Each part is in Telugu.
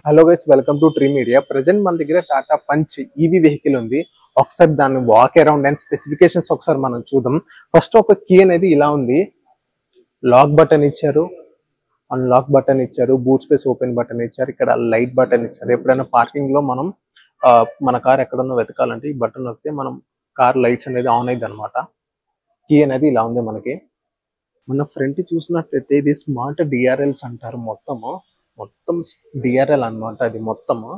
Hello guys, welcome to tree media. Present మన దగ్గర టాటా పంచ్ ఈవీ వెహికల్ ఉంది. ఒకసారి దాన్ని వాక్ అరౌండ్ అండ్ స్పెసిఫికేషన్స్ ఒకసారి మనం చూద్దాం. ఫస్ట్ ఒక కీ అనేది ఇలా ఉంది, లాక్ బటన్ ఇచ్చారు, అన్లాక్ బటన్ ఇచ్చారు, బూట్ స్పేస్ ఓపెన్ బటన్ ఇచ్చారు, ఇక్కడ లైట్ బటన్ ఇచ్చారు. ఎప్పుడైనా పార్కింగ్ లో మనం మన కార్ ఎక్కడన్నా వెతకాలంటే ఈ బటన్ నొక్కితే మనం కార్ లైట్స్ అనేది ఆన్ అయింది అనమాట. కీ అనేది ఇలా ఉంది మనకి. మన ఫ్రంట్ చూసినట్లయితే ఇది స్మార్ట్ డిఆర్ఎల్స్ అంటారు. మొత్తం డిఆర్ఎల్ అన్నమాట. అది మొత్తము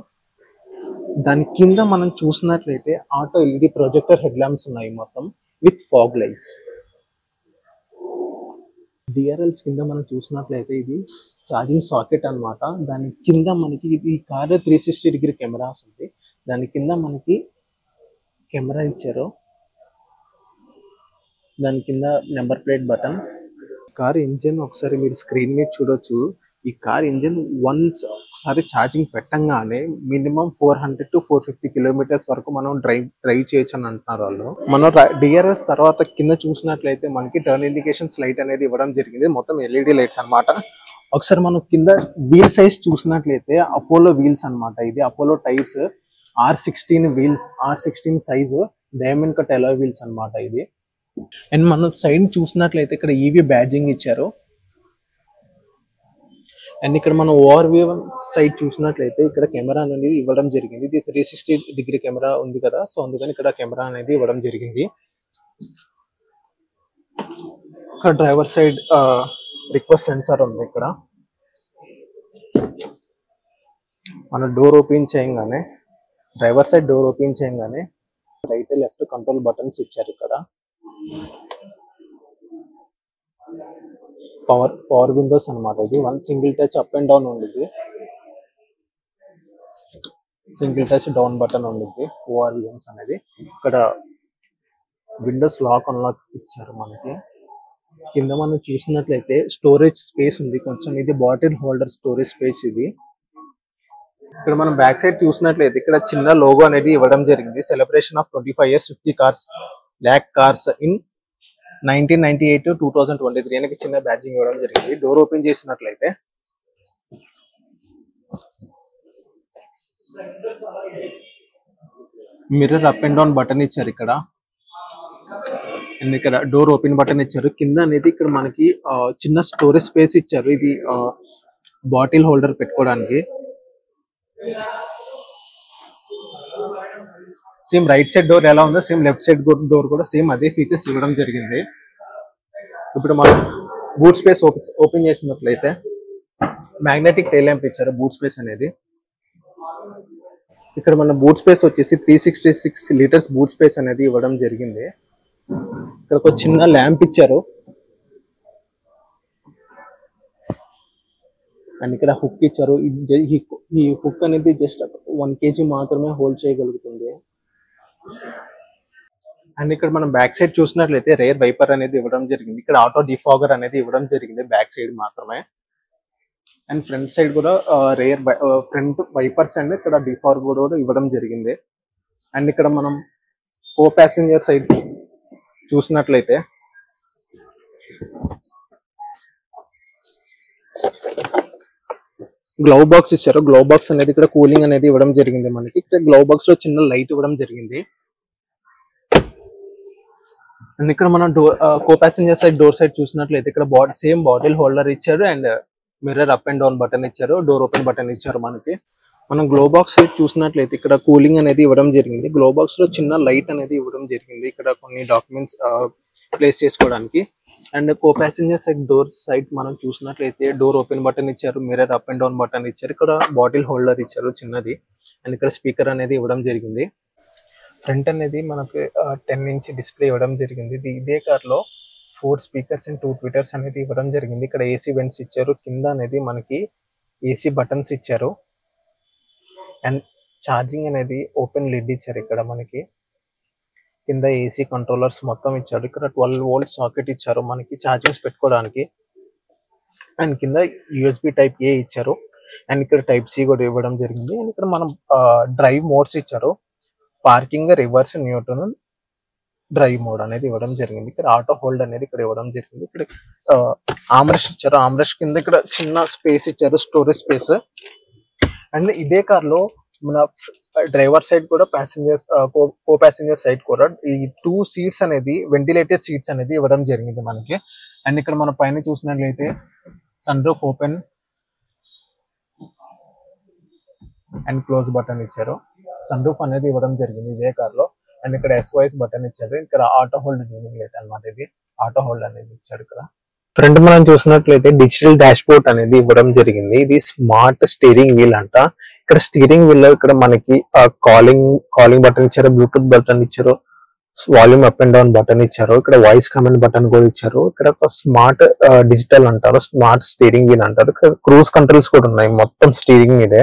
దాని కింద మనం చూసినట్లయితే auto LED projector head lamps ఉన్నాయి మొత్తం విత్ ఫాగ్ లైట్స్. డిఆర్ఎల్స్ కింద మనం చూసినట్లయితే ఇది ఛార్జింగ్ సాకెట్ అన్నమాట. దాని కింద మనకి ఈ కార్ 360 డిగ్రీ కెమెరా వస్తుంది. దాని కింద మనకి కెమెరా ఇచ్చారు, దాని కింద number plate button. Car engine ఒకసారి మీరు స్క్రీన్ మీద చూడొచ్చు. ఈ కార్ ఇంజిన్ ఒకసారి ఛార్జింగ్ పెట్టంగానే మినిమం 400 to 450 కిలోమీటర్స్ వరకు మనం డ్రైవ్ చేయొచ్చు అని అంటున్నారు వాళ్ళు. మనం డిఆర్ఎస్ తర్వాత కింద చూసినట్లయితే మనకి టర్న్ ఇండికేషన్స్ లైట్ అనేది ఇవ్వడం జరిగింది. మొత్తం ఎల్ఈడి లైట్స్ అన్నమాట. ఒకసారి మనం కింద వీల్ సైజ్ చూసినట్లయితే అపోలో వీల్స్ అన్నమాట. ఇది Apollo tyres R16 wheels, R16 size diamond cut alloy wheels అన్నమాట ఇది. అండ్ మనం సైడ్ చూసినట్లయితే ఇక్కడ ఈవీ బ్యాడ్జింగ్ ఇచ్చారు. అండ్ ఇక్కడ మనం ఓవర్ వ్యూ సైడ్ చూసినట్లయితే ఇక్కడ కెమెరా అనేది ఇవ్వడం జరిగింది. ఇది 360 డిగ్రీ కెమెరా ఉంది కదా, సో అందుకని ఇక్కడ కెమెరా అనేది ఇవ్వడం జరిగింది. ఇక్కడ డ్రైవర్ సైడ్ రిక్వెస్ట్ సెన్సార్ ఉంది. ఇక్కడ మన డోర్ ఓపెన్ చేయగానే డ్రైవర్ సైడ్ డోర్ ఓపెన్ చేయగానే రైట్ లెఫ్ట్ కంట్రోల్ బటన్స్ ఇచ్చారు. ఇక్కడ పవర్ విండోస్ అన్నమాట. ఇది one single touch up and down ఉండిద్ది, సింగిల్ టచ్ డౌన్ బటన్ ఉండిద్ది. ఓఆర్విఎమ్స్ అనేది ఇక్కడ విండోస్ లాక్ అన్లాక్ ఇచ్చారు మనకి. కింద మనం చూసినట్లయితే స్టోరేజ్ స్పేస్ ఉంది కొంచెం. ఇది బాటిల్ హోల్డర్ స్టోరేజ్ స్పేస్ ఇది. ఇక్కడ మనం బ్యాక్ సైడ్ చూసినట్లయితే ఇక్కడ చిన్న లోగో అనేది ఇవ్వడం జరిగింది. Celebration of 25 years 50 lakh cars in 1998 to 2023 అనేది చిన్న బ్యాడ్జింగ్ ఇవ్వడం జరిగింది. డోర్ ఓపెన్ చేసినట్లయితే mirror up and down button ఇచ్చారు ఇక్కడ. అండ్ ఇక్కడ డోర్ ఓపెన్ బటన్ ఇచ్చారు. కింద అనేది ఇక్కడ మనకి చిన్న స్టోరేజ్ స్పేస్ ఇచ్చారు. ఇది బాటిల్ హోల్డర్ పెట్టుకోవడానికి. సేమ్ రైట్ సైడ్ డోర్ ఎలా ఉందో సేమ్ లెఫ్ట్ సైడ్ డోర్ కూడా సేమ్ అదే ఫీచర్స్ ఇవ్వడం జరిగింది. ఇప్పుడు మనం బూట్ స్పేస్ ఓపెన్ చేసినట్లయితే మ్యాగ్నెటిక్ టైల్ ల్యాంప్ ఇచ్చారు. బూట్ స్పేస్ అనేది ఇక్కడ మన బూట్ స్పేస్ వచ్చేసి 366 లీటర్స్ బూట్ స్పేస్ అనేది ఇవ్వడం జరిగింది. ఇక్కడ ఒక చిన్న ల్యాంప్ ఇచ్చారు. అండ్ ఇక్కడ హుక్ ఇచ్చారు. ఈ హుక్ అనేది జస్ట్ 1 kg మాత్రమే హోల్డ్ చేయగలుగుతుంది. అండ్ ఇక్కడ మనం బ్యాక్ సైడ్ చూసినట్లయితే రేర్ వైపర్ అనేది ఇవ్వడం జరిగింది. ఇక్కడ ఆటో డిఫాగర్ అనేది ఇవ్వడం జరిగింది బ్యాక్ సైడ్ మాత్రమే. అండ్ ఫ్రంట్ సైడ్ కూడా రేర్ ఫ్రంట్ వైపర్స్ అండ్ ఇక్కడ డిఫాగర్ కూడా ఇవ్వడం జరిగింది. అండ్ ఇక్కడ మనం కో ప్యాసింజర్ సైడ్ చూసినట్లయితే గ్లౌ బాక్స్ ఇచ్చారు. గ్లౌ బాక్స్ అనేది ఇక్కడ కూలింగ్ అనేది ఇవ్వడం జరిగింది మనకి. ఇక్కడ గ్లౌ బాక్స్ లో చిన్న లైట్ ఇవ్వడం జరిగింది. అండ్ ఇక్కడ మనం co passenger side door side చూసినట్లయితే ఇక్కడ సేమ్ బాటిల్ హోల్డర్ ఇచ్చారు. And mirror up and down button ఇచ్చారు, డోర్ ఓపెన్ బటన్ ఇచ్చారు మనకి. మనం గ్లో బాక్స్ సైడ్ చూసినట్లయితే ఇక్కడ కూలింగ్ అనేది ఇవ్వడం జరిగింది. గ్లో బాక్స్ లో చిన్న లైట్ అనేది ఇవ్వడం జరిగింది. ఇక్కడ కొన్ని డాక్యుమెంట్స్ ప్లేస్ చేసుకోవడానికి. And co passenger side door side మనం చూసినట్లయితే డోర్ ఓపెన్ బటన్ ఇచ్చారు, mirror up and down button ఇచ్చారు, ఇక్కడ బాటిల్ హోల్డర్ ఇచ్చారు చిన్నది. అండ్ ఇక్కడ స్పీకర్ అనేది ఇవ్వడం జరిగింది. ఫ్రంట్ అనేది మనకి 10 inch డిస్ప్లే ఇవ్వడం జరిగింది. ఇదే కార్ లో 4 స్పీకర్స్ అండ్ 2 ట్విటర్స్ అనేది ఇవ్వడం జరిగింది. ఇక్కడ ఏసీ వెంట్స్ ఇచ్చారు. కింద అనేది మనకి ఏసీ బటన్స్ ఇచ్చారు. అండ్ ఛార్జింగ్ అనేది ఓపెన్ లిడ్ ఇచ్చారు. ఇక్కడ మనకి కింద ఏసీ కంట్రోలర్స్ మొత్తం ఇచ్చారు. ఇక్కడ 12 volt సాకెట్ ఇచ్చారు మనకి ఛార్జింగ్స్ పెట్టుకోవడానికి. అండ్ కింద యూఎస్బి టైప్ ఏ ఇచ్చారు. అండ్ ఇక్కడ టైప్ సి కూడా ఇవ్వడం జరిగింది. అండ్ ఇక్కడ మనం డ్రైవ్ మోడ్స్ ఇచ్చారు. Parking, reverse, neutral, drive mode అనేది ఇవ్వడం జరిగింది. ఇక్కడ ఆటో హోల్డ్ అనేది ఇక్కడ ఇవ్వడం జరిగింది. ఇక్కడ ఆమ్రెస్ట్ ఇచ్చారు. ఆమ్రెస్ట్ కింద ఇక్కడ చిన్న స్పేస్ ఇచ్చారు, స్టోరేజ్ స్పేస్. అండ్ ఇదే కార్ లో మన డ్రైవర్ సైడ్ కూడా ప్యాసింజర్ కో ప్యాసింజర్ సైడ్ కూడా ఈ 2 సీట్స్ అనేది వెంటిలేటెడ్ సీట్స్ అనేది ఇవ్వడం జరిగింది మనకి. అండ్ ఇక్కడ మన పైన చూసినట్లయితే sunroof open and close button ఇచ్చారు. సన్ రూఫ్ అనేది ఇవ్వడం జరిగింది ఇదే కార్ లో. అండ్ ఇక్కడ SOS బటన్ ఇచ్చారు. ఇక్కడ ఆటో హోల్డ్ ట్యూనింగ్ లైట్ అన్నమాట. ఇది ఆటో హోల్డ్ అనేది ఇచ్చారు. ఇక్కడ ఫ్రంట్ మనం చూసినట్లయితే డిజిటల్ డాష్ బోర్డ్ అనేది ఇవ్వడం జరిగింది. ఇది స్మార్ట్ స్టీరింగ్ వీల్ అంట. ఇక్కడ స్టీరింగ్ వీల్ లో ఇక్కడ మనకి కాలింగ్ బటన్ ఇచ్చారు, బ్లూటూత్ బటన్ ఇచ్చారు, volume up and down button ఇచ్చారు. ఇక్కడ వాయిస్ కమాండ్ బటన్ కూడా ఇచ్చారు. ఇక్కడ ఒక స్మార్ట్ డిజిటల్ అంటారు, స్మార్ట్ స్టీరింగ్ వీల్ అంటారు. క్రూజ్ కంట్రోల్స్ కూడా ఉన్నాయి మొత్తం స్టీరింగ్ మీదే.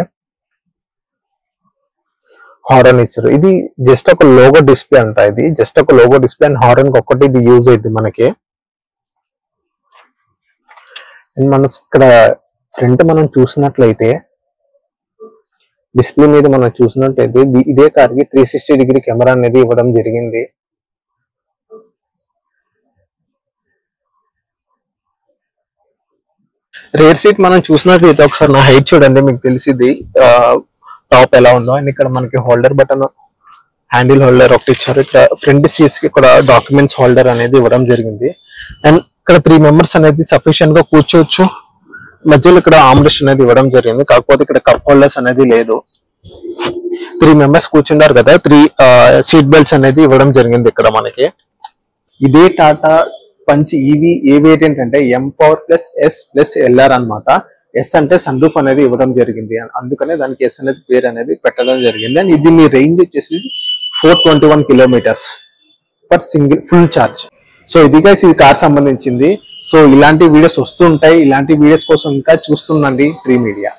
హారన్ ఇచ్చారు. ఇది జస్ట్ ఒక లోగో డిస్ప్లే అంట. ఇది జస్ట్ ఒక లోగో డిస్ప్లే అండ్ హారన్ ఒక్కటి ఇది యూజ్ అయింది మనకి. మనం ఇక్కడ ఫ్రంట్ మనం చూసినట్లయితే డిస్ప్లే మీద మనం చూసినట్లయితే ఇదే కార్ కి 360 డిగ్రీ కెమెరా అనేది ఇవ్వడం జరిగింది. రేర్ సీట్ మనం చూసినట్లయితే ఒకసారి నా హైట్ చూడండి, మీకు తెలిసింది టాప్ ఎలా ఉందో. అండ్ ఇక్కడ మనకి హోల్డర్ బటన్, హ్యాండిల్ హోల్డర్ ఒకటి ఇచ్చారు. ఇక్కడ ఫ్రంట్ సీట్స్ కి కూడా డాక్యుమెంట్స్ హోల్డర్ అనేది ఇవ్వడం జరిగింది. అండ్ ఇక్కడ 3 మెంబర్స్ అనేది సఫిషియెంట్ గా కూర్చోవచ్చు. మధ్యలో ఇక్కడ ఆమ్రెస్ట్ అనేది ఇవ్వడం జరిగింది. కాకపోతే ఇక్కడ కప్ హోల్డర్స్ అనేది లేదు. 3 మెంబర్స్ కూర్చుంటారు కదా, 3 సీట్ బెల్ట్స్ అనేది ఇవ్వడం జరిగింది ఇక్కడ మనకి. ఇదే టాటా పంచ్ ఈవీ ఏ వేరియంట్ అంటే empower plus S plus LR అనమాట. S అంటే సన్ రూఫ్ అనేది ఇవ్వడం జరిగింది, అందుకనే దానికి S అనేది పేరు అనేది పెట్టడం జరిగింది. అండ్ ఇది మీ రేంజ్ వచ్చేసి 421 kilometres per single full charge. So ఇది గైస్ ఇది కార్ సంబంధించింది. సో ఇలాంటి వీడియోస్ వస్తుంటాయి. ఇలాంటి వీడియోస్ కోసం ఇంకా చూస్తుండండి ట్రీ మీడియా.